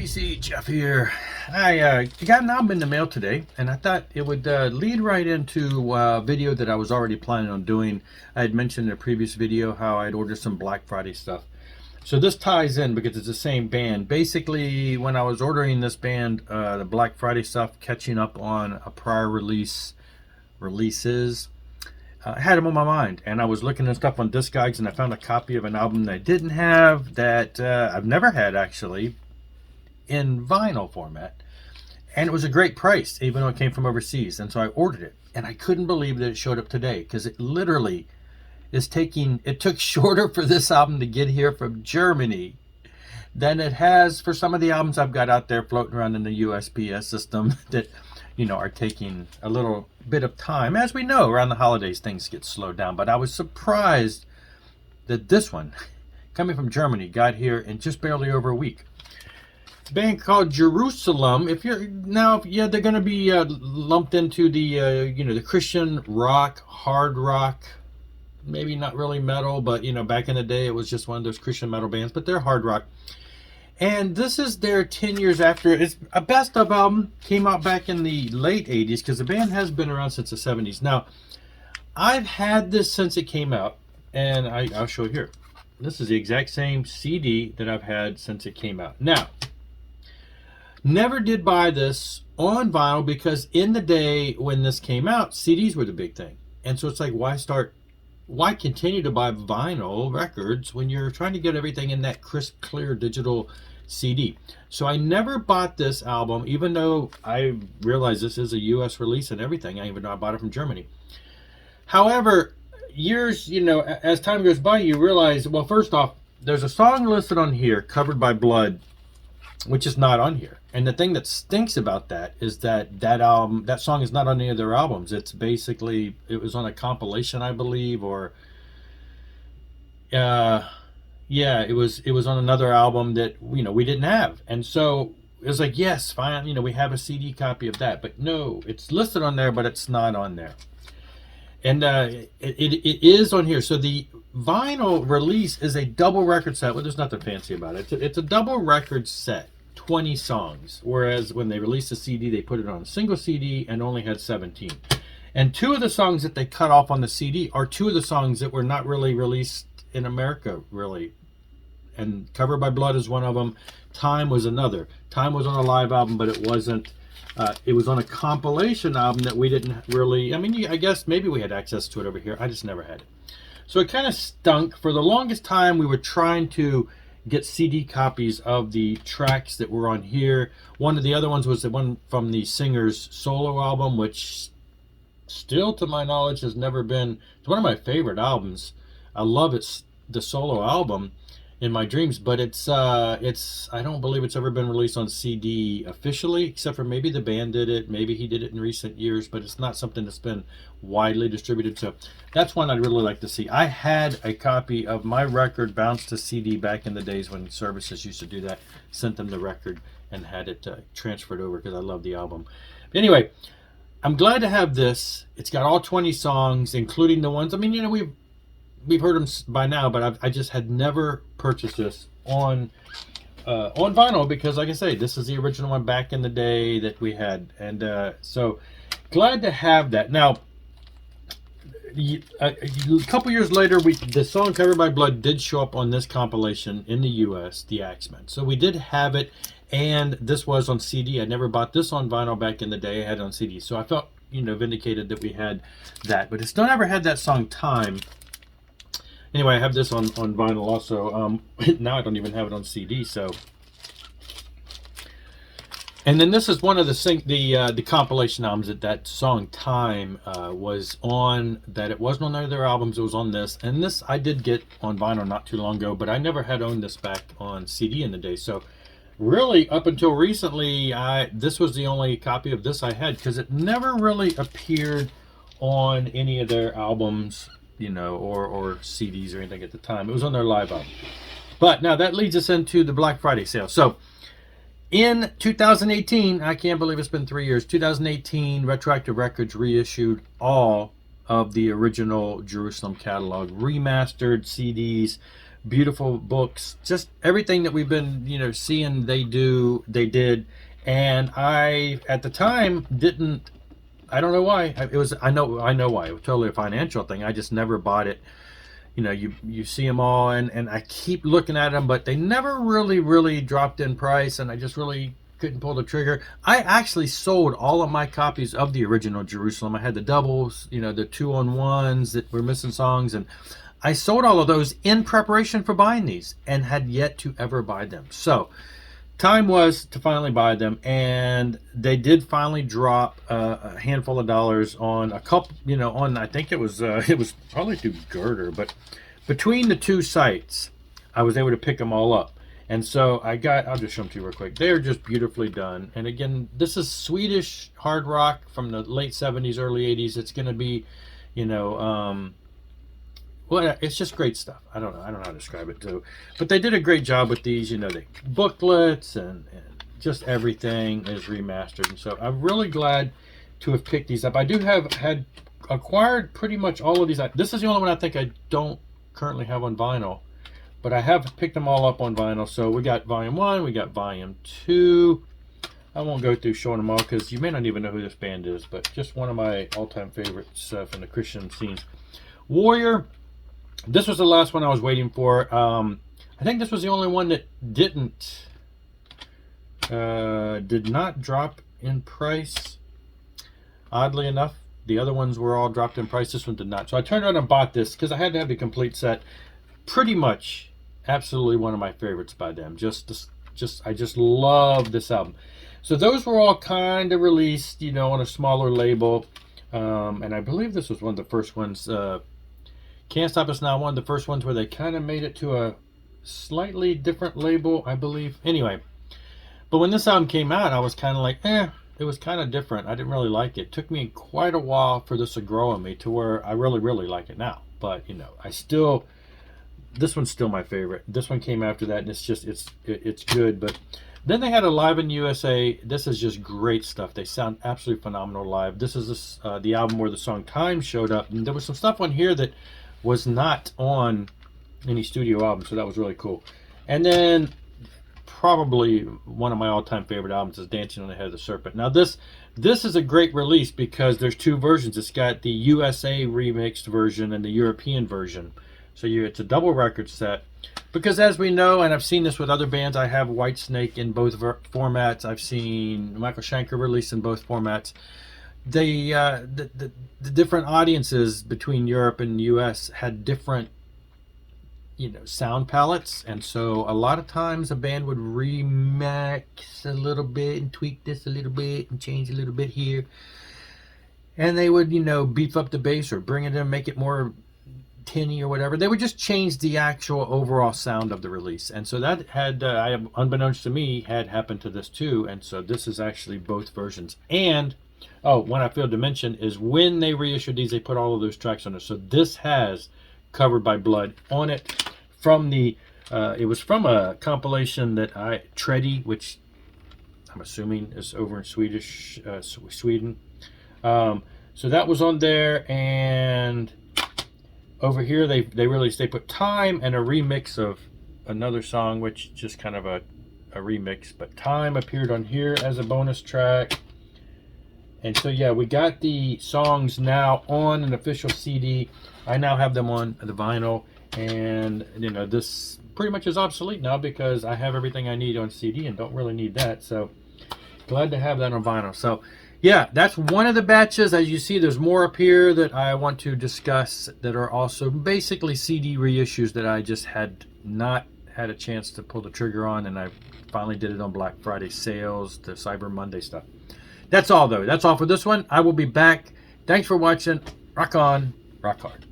DC, Jeff here. I got an album in the mail today, and I thought it would lead right into a video that I was already planning on doing. I had mentioned in a previous video how I'd ordered some Black Friday stuff. So this ties in because it's the same band. Basically, when I was ordering this band, the Black Friday stuff, catching up on a prior releases, I had them on my mind, and I was looking at stuff on Discogs, and I found a copy of an album that I didn't have, that I've never had actually, in vinyl format, and it was a great price even though it came from overseas. And so I ordered it, and I couldn't believe that it showed up today, because it literally is it took shorter for this album to get here from Germany than it has for some of the albums I've got out there floating around in the USPS system that are taking a little bit of time. As we know, around the holidays things get slowed down, but I was surprised that this one, coming from Germany, got here in just barely over a week. It's a band called Jerusalem. They're going to be lumped into the the Christian rock, hard rock, maybe not really metal, but back in the day it was just one of those Christian metal bands, but they're hard rock. And this is their 10 years after. It's a best of album, came out back in the late 80s, because the band has been around since the 70s. Now, I've had this since it came out, and I'll show it here. This is the exact same CD that I've had since it came out. Now, never did buy this on vinyl, because in the day when this came out, CDs were the big thing. And so it's like, why continue to buy vinyl records when you're trying to get everything in that crisp, clear digital CD? So I never bought this album, even though I realize this is a US release and everything. I even know I bought it from Germany. However, years, as time goes by, you realize, well, first off, there's a song listed on here, Covered by Blood, which is not on here. And the thing that stinks about that is that song is not on any of their albums. It's basically, it was on a compilation, I believe, or it was on another album that we didn't have. And so it was like, yes, fine, we have a CD copy of that, but no, it's listed on there, but it's not on there. And it is on here. So the vinyl release is a double record set. Well, there's nothing fancy about it. It's a double record set, 20 songs, whereas when they released the CD, they put it on a single CD and only had 17. And two of the songs that they cut off on the CD are two of the songs that were not really released in America, really. And Covered by Blood is one of them. Time was another. Time was on a live album, but it wasn't. It was on a compilation album that we didn't really, I guess maybe we had access to it over here. I just never had it. So it kind of stunk. For the longest time, we were trying to get CD copies of the tracks that were on here. One of the other ones was the one from the singer's solo album, which still, to my knowledge, has never been, it's one of my favorite albums. I love it, the solo album, in my dreams, but I don't believe it's ever been released on CD officially, except for maybe the band did it, maybe he did it in recent years, but it's not something that's been widely distributed. So that's one I'd really like to see. I had a copy of my record bounced to CD back in the days when services used to do that, sent them the record and had it transferred over, because I love the album. But anyway, I'm glad to have this. It's got all 20 songs, including the ones, we've heard them by now, but I just had never purchased this on vinyl, because, like I say, this is the original one back in the day that we had, and so glad to have that. Now, a couple years later, the song Covered by Blood did show up on this compilation in the US, the Axemen. So we did have it, and this was on CD. I never bought this on vinyl back in the day. I had it on CD, so I felt vindicated that we had that, but I still never had that song Time. Anyway, I have this on vinyl also. Now I don't even have it on CD. So, and then this is one of the compilation albums that song Time was on. That it wasn't on any of their albums. It was on this, and this I did get on vinyl not too long ago, but I never had owned this back on CD in the day. So, really, up until recently, this was the only copy of this I had, because it never really appeared on any of their albums, or CDs or anything at the time. It was on their live album. But now that leads us into the Black Friday sale. So in 2018, I can't believe it's been 3 years, 2018, Retroactive Records reissued all of the original Jerusalem catalog, remastered CDs, beautiful books, just everything that we've been, seeing they did. And I, at the time, didn't, I don't know why. I know why. It was totally a financial thing. I just never bought it. You see them all, and I keep looking at them, but they never really dropped in price, and I just really couldn't pull the trigger. I actually sold all of my copies of the original Jerusalem. I had the doubles, the 2-on-1s that were missing songs, and I sold all of those in preparation for buying these, and had yet to ever buy them. So time was to finally buy them, and they did finally drop a handful of dollars on a couple, on, I think it was probably through Girder, but between the two sites, I was able to pick them all up. And so I'll just show them to you real quick. They're just beautifully done. And again, this is Swedish hard rock from the late 70s, early 80s. It's going to be, well, it's just great stuff. I don't know how to describe it too, but they did a great job with these. The booklets and just everything is remastered, and so I'm really glad to have picked these up. I do had acquired pretty much all of these. This is the only one I think I don't currently have on vinyl, but I have picked them all up on vinyl. So we got Volume 1, we got Volume 2. I won't go through showing them all because you may not even know who this band is, but just one of my all-time favorites from the Christian scenes. Warrior. This was the last one I was waiting for. I think this was the only one that did not drop in price. Oddly enough, the other ones were all dropped in price. This one did not. So I turned around and bought this because I had to have the complete set. Pretty much, absolutely one of my favorites by them. I just love this album. So those were all kind of released, on a smaller label. And I believe this was one of the first ones. Can't Stop Us Now, one of the first ones where they kind of made it to a slightly different label, I believe. Anyway, but when this album came out, I was kind of like, it was kind of different. I didn't really like it. It took me quite a while for this to grow on me to where I really like it now. But, this one's still my favorite. This one came after that, and it's good. But then they had a Live in USA. This is just great stuff. They sound absolutely phenomenal live. This is the album where the song Time showed up. And there was some stuff on here that was not on any studio album, so that was really cool. And then probably one of my all-time favorite albums is Dancing on the Head of the Serpent. Now this is a great release because there's two versions. It's got the USA remixed version and the European version. So it's a double record set. Because as we know, and I've seen this with other bands, I have Whitesnake in both formats. I've seen Michael Schenker released in both formats. The different audiences between Europe and the US had different sound palettes, and so a lot of times a band would remix a little bit and tweak this a little bit and change a little bit here, and they would beef up the bass or bring it in, make it more tinny or whatever. They would just change the actual overall sound of the release, and so that had unbeknownst to me had happened to this too. And so this is actually both versions. And one I failed to mention is when they reissued these, they put all of those tracks on it. So this has Covered by Blood on it from the it was from a compilation that Treddy, which I'm assuming is over in Sweden. So that was on there, and over here they put Time and a remix of another song, which just kind of a remix, but Time appeared on here as a bonus track. And so yeah, we got the songs now on an official CD. I now have them on the vinyl, and this pretty much is obsolete now because I have everything I need on CD and don't really need that. So glad to have that on vinyl. So yeah, that's one of the batches. As you see, there's more up here that I want to discuss that are also basically CD reissues that I just had not had a chance to pull the trigger on, and I finally did it on Black Friday sales, the Cyber Monday stuff. That's all though. That's all for this one. I will be back. Thanks for watching. Rock on, rock hard.